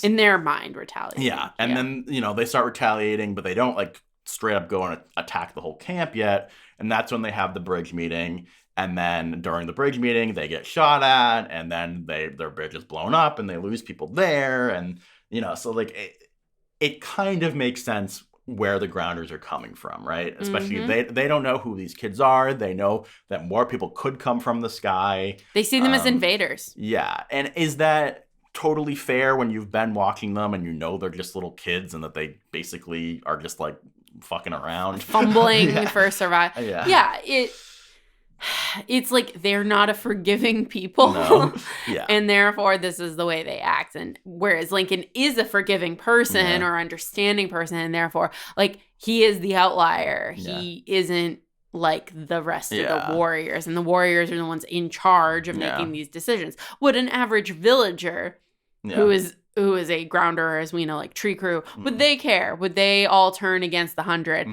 B: in their mind, retaliating.
A: Yeah. And then, they start retaliating, but they don't like straight up go and attack the whole camp yet. And that's when they have the bridge meeting. And then during the bridge meeting, they get shot at, and then their bridge is blown up, and they lose people there. And, so like it kind of makes sense where the Grounders are coming from, right? Especially mm-hmm. they don't know who these kids are. They know that more people could come from the sky.
B: They see them as invaders.
A: Yeah. And is that totally fair when you've been watching them and they're just little kids and that they basically are just like fucking around,
B: fumbling for survival?
A: Yeah.
B: It's like they're not a forgiving people.
A: No. Yeah.
B: And therefore this is the way they act. And whereas Lincoln is a forgiving person or understanding person, and therefore like he is the outlier. He isn't like the rest of the warriors, and the warriors are the ones in charge of making these decisions. Would an average villager who is a Grounder, as we know, like Tree Crew, would they care? Would they all turn against the 100?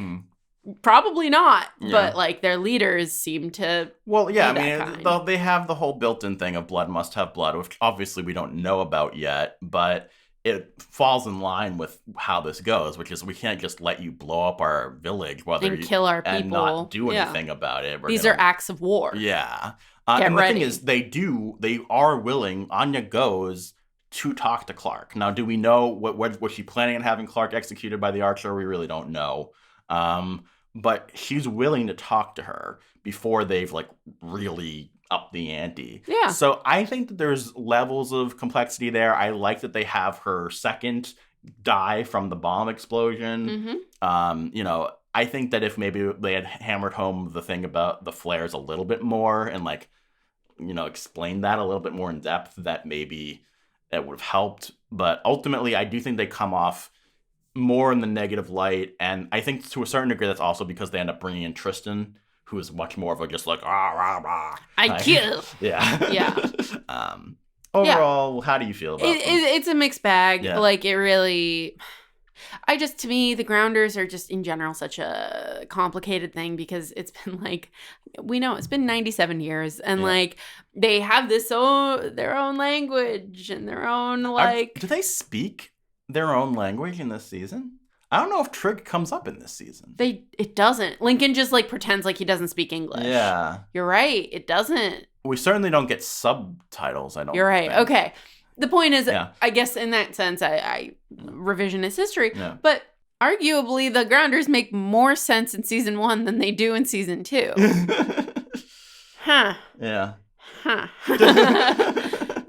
B: Probably not, but like their leaders seem to.
A: Well, yeah, I mean, they have the whole built-in thing of blood must have blood, which obviously we don't know about yet, but it falls in line with how this goes, which is we can't just let you blow up our village
B: and kill our people
A: and not do anything about it.
B: These are acts of war.
A: Yeah, and the thing is, they are willing. Anya goes to talk to Clark. Now, do we know what was she planning on having Clark executed by the Archer? We really don't know. But she's willing to talk to her before they've like really upped the ante.
B: Yeah.
A: So I think that there's levels of complexity there. I like that they have her second die from the bomb explosion. Mm-hmm. I think that if maybe they had hammered home the thing about the flares a little bit more and like, explained that a little bit more in depth, that maybe that would have helped. But ultimately, I do think they come off more in the negative light, and I think to a certain degree that's also because they end up bringing in Tristan, who is much more of a just like rah rah.
B: I kill.
A: Yeah. Overall, how do you feel about it?
B: It's a mixed bag. Yeah. Like it really. To me, the Grounders are just in general such a complicated thing because it's been like, we know it's been 97 years and like they have their own language and their own like.
A: Do they speak their own language in this season? I don't know if Trig comes up in this season.
B: It doesn't. Lincoln just like pretends like he doesn't speak English.
A: Yeah.
B: You're right. It doesn't.
A: We certainly don't get subtitles, I don't
B: You're right.
A: think.
B: Okay. The point is, I guess in that sense, I revisionist history, but arguably the Grounders make more sense in season 1 than they do in season 2. Huh.
A: Yeah.
B: Huh.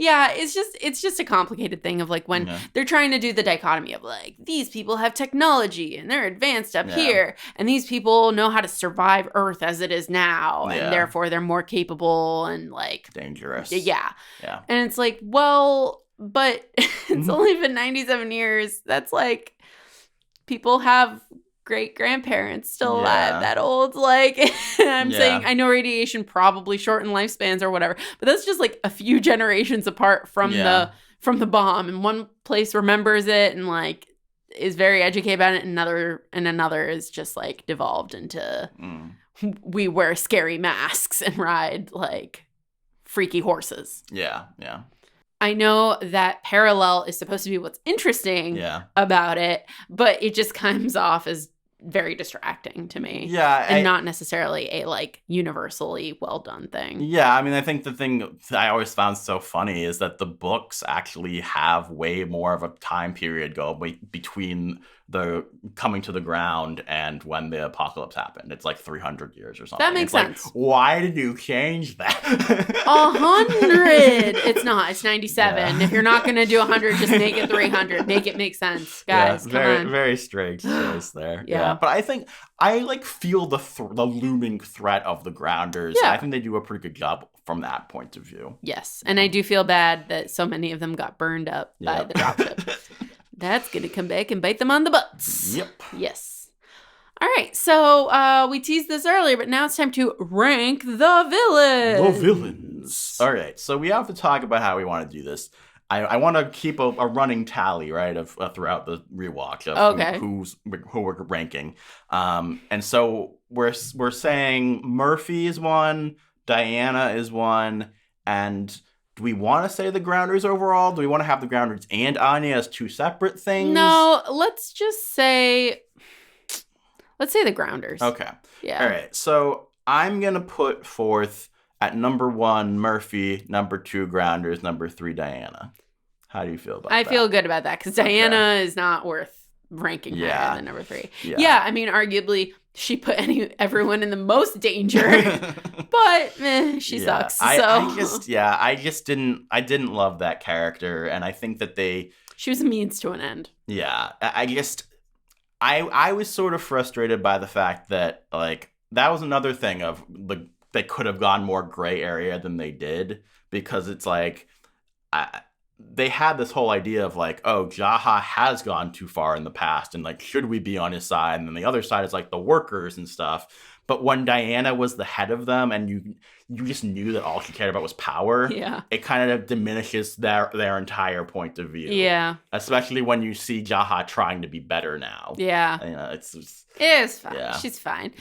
B: Yeah, it's just a complicated thing of like when they're trying to do the dichotomy of like these people have technology and they're advanced up here, and these people know how to survive Earth as it is now, and therefore they're more capable and like
A: dangerous.
B: Yeah. And it's like, well, but it's only been 97 years. That's like people have great grandparents still alive that old. Like I'm saying, I know radiation probably shortened lifespans or whatever, but that's just like a few generations apart from the bomb, and one place remembers it and like is very educated about it, and another is just like devolved into we wear scary masks and ride like freaky horses. I know that parallel is supposed to be what's interesting about it, but it just comes off as very distracting to me. And not necessarily a like universally well done thing.
A: I mean, I think the thing I always found so funny is that the books actually have way more of a time period go between the coming to the ground and when the apocalypse happened. It's like 300 years or something.
B: That makes sense.
A: Like, why did you change that?
B: 100. It's not. It's 97. If you're not going to do 100, just make it 300. Make it make sense, guys.
A: Very,
B: come on.
A: Very strange choice there. But I think I like feel the looming threat of the Grounders. I think they do a pretty good job from that point of view.
B: Yes, and I do feel bad that so many of them got burned up by the dropship. That's going to come back and bite them on the butts. Yes. All right, so we teased this earlier, but now it's time to rank the villains.
A: All right, so we have to talk about how we want to do this. I want to keep a running tally, right, of throughout the rewatch of who we're ranking. And so we're saying Murphy is one, Diana is one, and do we want to say the Grounders overall? Do we want to have the Grounders and Anya as two separate things?
B: No, let's say the Grounders.
A: Okay.
B: Yeah.
A: All right. So I'm going to put forth at number 1, Murphy, number 2, Grounders, number 3, Diana. How do you feel about that?
B: I feel good about that because Diana is not worth ranking higher than number 3. I mean, arguably, she put everyone in the most danger, but she sucks.
A: I just didn't love that character, and I think that
B: she was a means to an end.
A: Yeah, I was sort of frustrated by the fact that like that was another thing of they could have gone more gray area than they did, because it's like they had this whole idea of like, oh, Jaha has gone too far in the past, and like, should we be on his side? And then the other side is like the workers and stuff. But when Diana was the head of them, and you just knew that all she cared about was power, it kind of diminishes their entire point of view.
B: Yeah.
A: Especially when you see Jaha trying to be better now.
B: Yeah.
A: You know, it
B: is fine. Yeah. She's fine.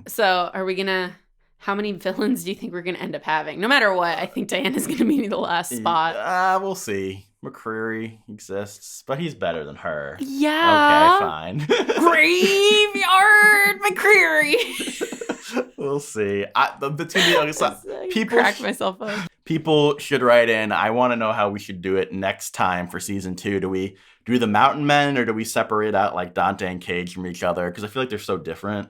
B: So are we gonna... How many villains do you think we're going to end up having? No matter what, I think Diana's going to be the last spot.
A: We'll see. McCreary exists, but he's better than her.
B: Yeah.
A: Okay, fine.
B: Graveyard McCreary.
A: We'll see. People
B: crack myself up.
A: People should write in. I want to know how we should do it next time for season 2. Do we do the Mountain Men, or do we separate out like Dante and Cage from each other? Because I feel like they're so different.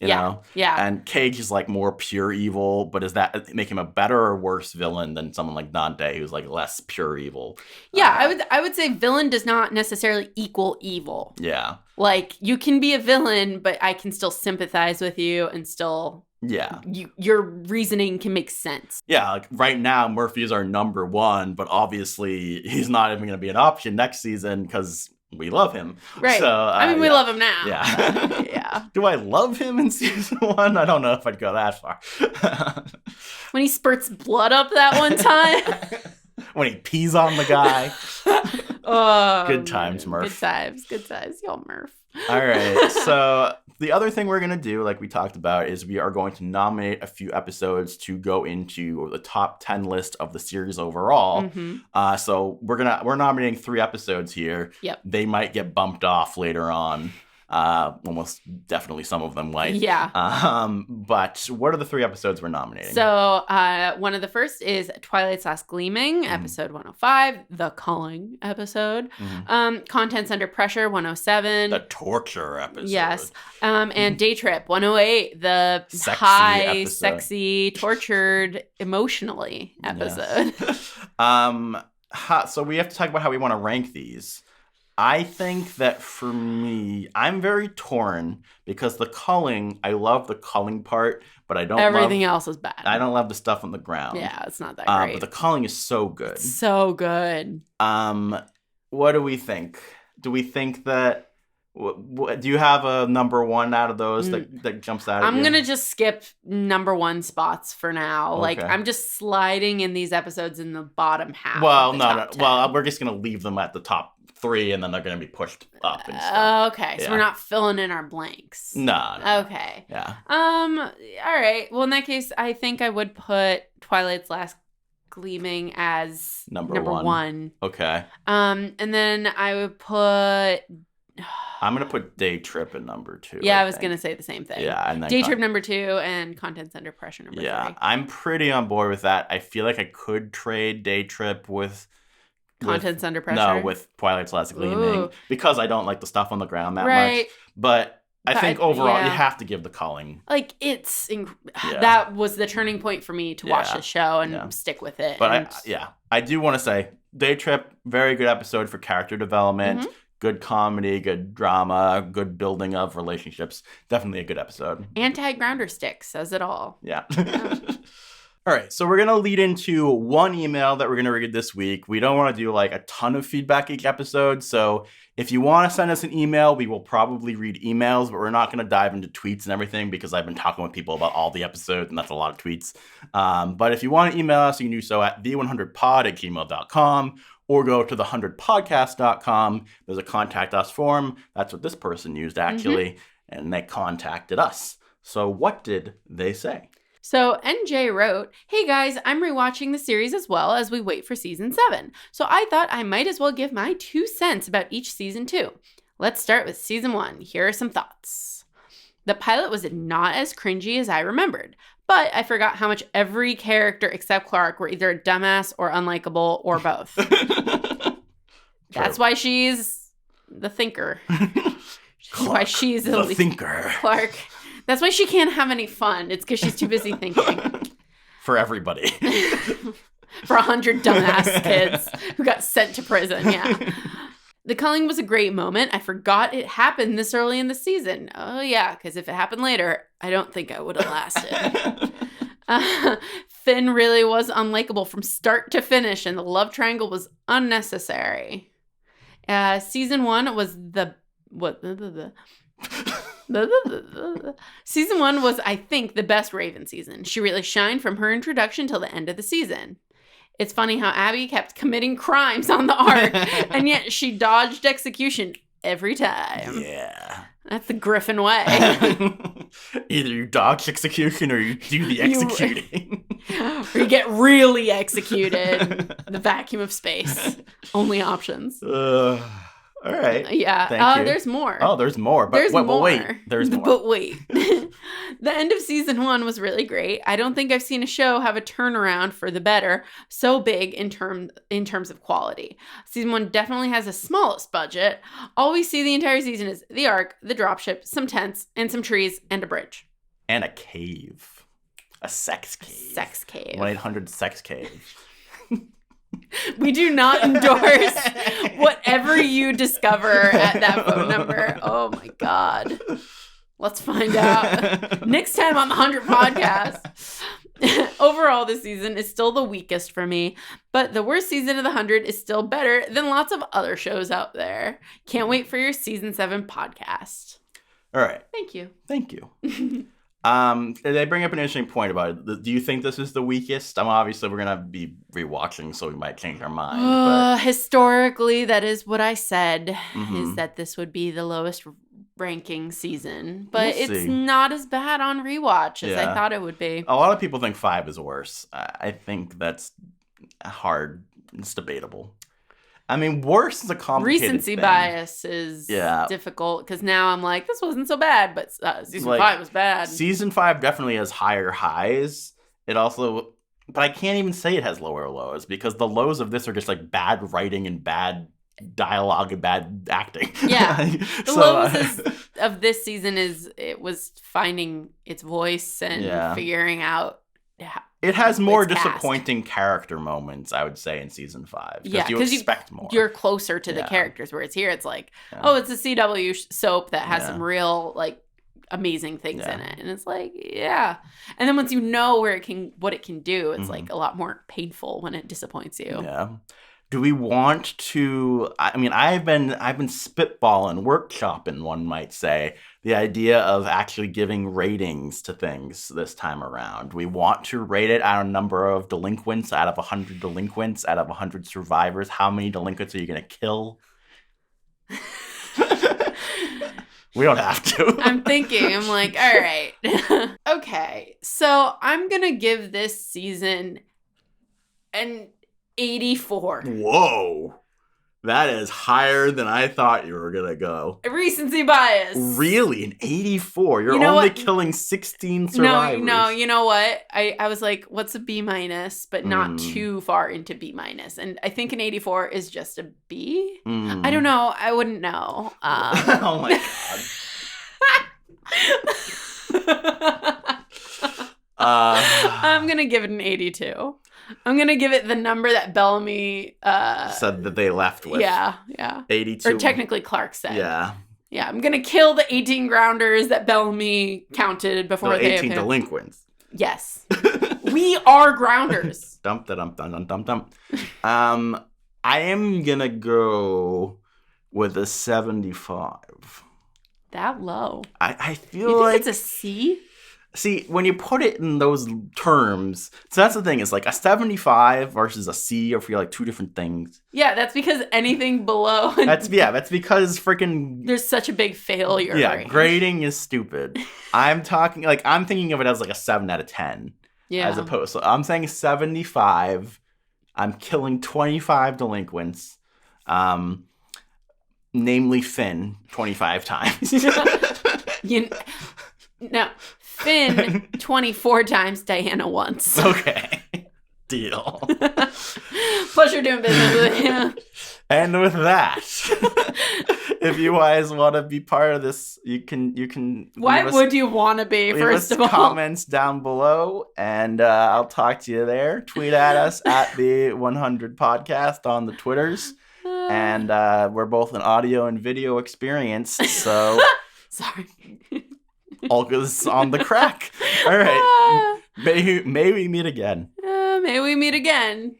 A: You know?
B: Yeah.
A: And Cage is like more pure evil, but does that make him a better or worse villain than someone like Dante, who's like less pure evil?
B: Yeah, I would say villain does not necessarily equal evil.
A: Yeah.
B: Like, you can be a villain, but I can still sympathize with you and still...
A: Yeah.
B: Your reasoning can make sense.
A: Yeah, like right now, Murphy is our number 1, but obviously he's not even going to be an option next season because... we love him.
B: Right. So, we love him now.
A: Yeah.
B: Yeah.
A: Do I love him in season 1? I don't know if I'd go that far.
B: When he spurts blood up that one time.
A: When he pees on the guy.
B: Oh,
A: good times, Murph.
B: Good times. Y'all, Murph.
A: All right. So the other thing we're going to do, like we talked about, is we are going to nominate a few episodes to go into the top 10 list of the series overall. Mm-hmm. So we're nominating 3 episodes here.
B: Yep.
A: They might get bumped off later on. Almost definitely some of them might.
B: Yeah.
A: But what are the 3 episodes we're nominating?
B: So one of the first is Twilight's Last Gleaming, episode 105, the Calling episode. Mm-hmm. Contents Under Pressure, 107.
A: The torture episode.
B: Yes. And Day Trip, 108, the high, sexy, tortured emotionally episode.
A: Yes. So we have to talk about how we want to rank these. I think that for me, I'm very torn because the culling, I love the culling part, but I don't
B: Everything else is bad.
A: I don't love the stuff on the ground.
B: Yeah, it's not that great.
A: But the culling is so good.
B: It's so good.
A: What do we think? Do we think that... do you have a number one out of those that jumps out at you?
B: I'm going to just skip number one spots for now.
A: Okay.
B: Like, I'm just sliding in these episodes in the bottom half.
A: Well, no. Well, we're just going to leave them at the top 3, and then they're going to be pushed up and stuff.
B: Okay, so we're not filling in our blanks.
A: No.
B: Okay.
A: Yeah.
B: All right. Well, in that case, I think I would put Twilight's Last Gleaming as number one.
A: Okay.
B: And then I would put...
A: I'm going to put Day Trip at number 2.
B: Yeah, I was going to say the same thing.
A: Yeah, and then
B: Day Trip number 2 and Contents Under Pressure number 3.
A: Yeah, I'm pretty on board with that. I feel like I could trade Day Trip with...
B: Contents Under Pressure?
A: No, with Twilight's Last Gleaming. Because I don't like the stuff on the ground that much. But I think overall, you have to give the culling.
B: Like, that was the turning point for me to watch the show and stick with it.
A: But I do want to say, Day Trip, very good episode for character development. Mm-hmm. Good comedy, good drama, good building of relationships. Definitely a good episode.
B: Anti-grounder stick says it all.
A: Yeah. All right, so we're going to lead into one email that we're going to read this week. We don't want to do like a ton of feedback each episode, so if you want to send us an email, we will probably read emails, but we're not going to dive into tweets and everything because I've been talking with people about all the episodes, and that's a lot of tweets. But if you want to email us, you can do so at the100pod@gmail.com or go to the100podcast.com. There's a contact us form. That's what this person used, actually, and they contacted us. So what did they say?
B: So NJ wrote, "Hey guys, I'm rewatching the series as well as we wait for season 7. So I thought I might as well give my 2 cents about each season 2. Let's start with season 1. Here are some thoughts. The pilot was not as cringy as I remembered, but I forgot how much every character except Clark were either a dumbass or unlikable or both. That's why she's the thinker. Why she's
A: the thinker.
B: Clark. That's why she can't have any fun. It's because she's too busy thinking.
A: For everybody.
B: For 100 dumbass kids who got sent to prison, yeah. The culling was a great moment. I forgot it happened this early in the season. Oh, yeah, because if it happened later, I don't think I would have lasted. Finn really was unlikable from start to finish, and the love triangle was unnecessary. Season 1 was Season 1 was, I think, the best Raven season. She really shined from her introduction till the end of the season. It's funny how Abby kept committing crimes on the arc, and yet she dodged execution every time.
A: Yeah.
B: That's the Griffin way.
A: Either you dodge execution or you do the executing.
B: Or you get really executed. The vacuum of space. Only options.
A: All right.
B: Yeah.
A: Thank you.
B: There's more.
A: Oh, there's more. But wait. There's more.
B: But wait. The end of season 1 was really great. I don't think I've seen a show have a turnaround for the better so big in terms of quality. Season 1 definitely has the smallest budget. All we see the entire season is the ark, the dropship, some tents, and some trees, and a bridge.
A: And a cave. A sex cave.
B: Sex cave.
A: 1-800 sex cave.
B: We do not endorse whatever you discover at that phone number. Oh my God. Let's find out. Next time on the 100 podcast. Overall, this season is still the weakest for me, but the worst season of the 100 is still better than lots of other shows out there. Can't wait for your season 7 podcast.
A: All right.
B: Thank you.
A: They bring up an interesting point about it. Do you think this is the weakest? Obviously, we're going to be rewatching, so we might change our mind. But...
B: historically, that is what I said, is that this would be the lowest ranking season. But it's not as bad on rewatch as I thought it would be.
A: A lot of people think 5 is worse. I think that's hard. It's debatable. I mean, worse is a complicated
B: recency
A: thing.
B: Bias is difficult because now I'm like, this wasn't so bad, but season 5 was bad.
A: Season 5 definitely has higher highs. It also, but I can't even say it has lower lows because the lows of this are just like bad writing and bad dialogue and bad acting.
B: Yeah. The lows of this season it was finding its voice and figuring out
A: It has more
B: its
A: disappointing character moments, I would say, in season 5.
B: Yeah,
A: because you expect more.
B: You're closer to the characters, whereas here it's like, oh, it's a CW soap that has some real, like, amazing things in it. And it's like, yeah. And then once you know what it can do, it's like a lot more painful when it disappoints you.
A: Yeah. Do we want to? I mean, I've been spitballing, workshopping, one might say, the idea of actually giving ratings to things this time around. We want to rate it on a number of delinquents out of 100 delinquents, out of 100 survivors. How many delinquents are you going to kill? We don't have to.
B: I'm thinking. I'm like, all right. Okay, so I'm going to give this season an 84.
A: Whoa. That is higher than I thought you were going to go.
B: Recency bias.
A: Really? An 84? You're only killing 16 survivors.
B: No, you know what? I was like, what's a B-? But not too far into B-. And I think an 84 is just a B. I don't know. I wouldn't know.
A: Oh my God.
B: I'm going to give it an 82. I'm going to give it the number that Bellamy
A: said that they left with.
B: Yeah.
A: 82.
B: Or technically Clark said.
A: Yeah.
B: Yeah, I'm going to kill the 18 grounders that Bellamy counted before
A: no,
B: they
A: 18 delinquents.
B: Yes. We are grounders.
A: Dump. I am going to go with a 75.
B: That low.
A: I feel
B: you
A: like
B: think it's a C?
A: See, when you put it in those terms, so that's the thing, is like a 75 versus a C are for like two different things.
B: Yeah, that's because anything below.
A: That's because freaking
B: there's such a big failure.
A: Yeah, grading is stupid. I'm thinking of it as like a 7 out of 10.
B: Yeah.
A: As opposed, so I'm saying 75. I'm killing 25 delinquents. Namely Finn 25 times.
B: No. Finn 24 times, Diana once.
A: Okay. Deal.
B: Pleasure doing business with you.
A: And with that, if you guys want to be part of this, you can.
B: Why would you want to be? First of all,
A: comments down below, and I'll talk to you there. Tweet at us at the 100 Podcast on the Twitters, and we're both an audio and video experience, so
B: sorry.
A: Olga's on the crack. All right. May we meet again.
B: May we meet again.